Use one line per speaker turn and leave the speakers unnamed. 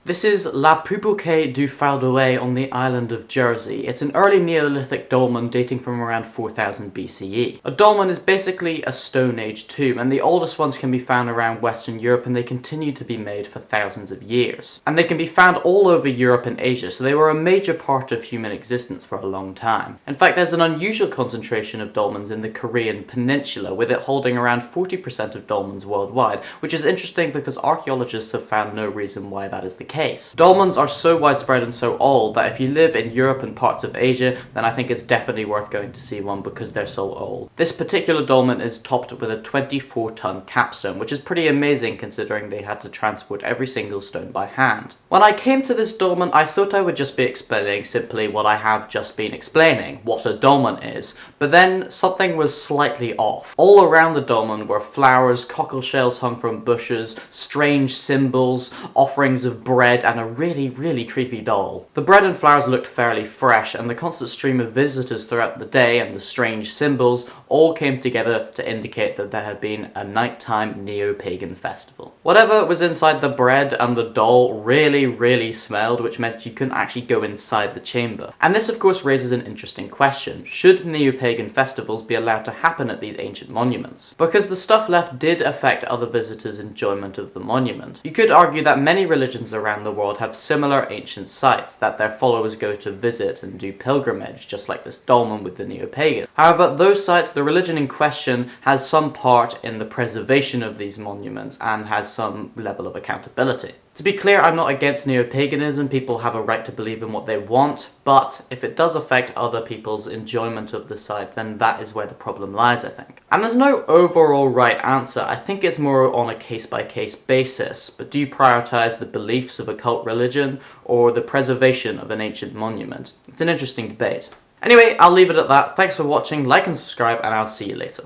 This is La Poubouquet du Fardouet on the island of Jersey. It's an early Neolithic dolmen dating from around 4000 BCE. A dolmen is basically a Stone Age tomb, and the oldest ones can be found around Western Europe, and they continue to be made for thousands of years. And they can be found all over Europe and Asia, so they were a major part of human existence for a long time. In fact, there's an unusual concentration of dolmens in the Korean peninsula, with it holding around 40% of dolmens worldwide, which is interesting because archaeologists have found no reason why that is the case. Dolmens are so widespread and so old that if you live in Europe and parts of Asia, then I think it's definitely worth going to see one because they're so old. This particular dolmen is topped with a 24-ton capstone, which is pretty amazing considering they had to transport every single stone by hand. When I came to this dolmen, I thought I would just be explaining simply what I have just been explaining, what a dolmen is, but then something was slightly off. All around the dolmen were flowers, cockle shells hung from bushes, strange symbols, offerings of bread, and a really creepy doll. The bread and flowers looked fairly fresh, and the constant stream of visitors throughout the day and the strange symbols all came together to indicate that there had been a nighttime neo-pagan festival. Whatever was inside the bread and the doll really smelled, which meant you couldn't actually go inside the chamber. And this of course raises an interesting question. Should neo-pagan festivals be allowed to happen at these ancient monuments? Because the stuff left did affect other visitors' enjoyment of the monument. You could argue that many religions around the world have similar ancient sites that their followers go to visit and do pilgrimage, just like this dolmen with the neo-pagan. However, those sites, the religion in question has some part in the preservation of these monuments and has some level of accountability. To be clear, I'm not against neo-paganism. People have a right to believe in what they want, but if it does affect other people's enjoyment of the site, then that is where the problem lies, I think. And there's no overall right answer. I think it's more on a case-by-case basis. But do you prioritize the beliefs of a cult religion or the preservation of an ancient monument? It's an interesting debate. Anyway, I'll leave it at that. Thanks for watching, like and subscribe, and I'll see you later.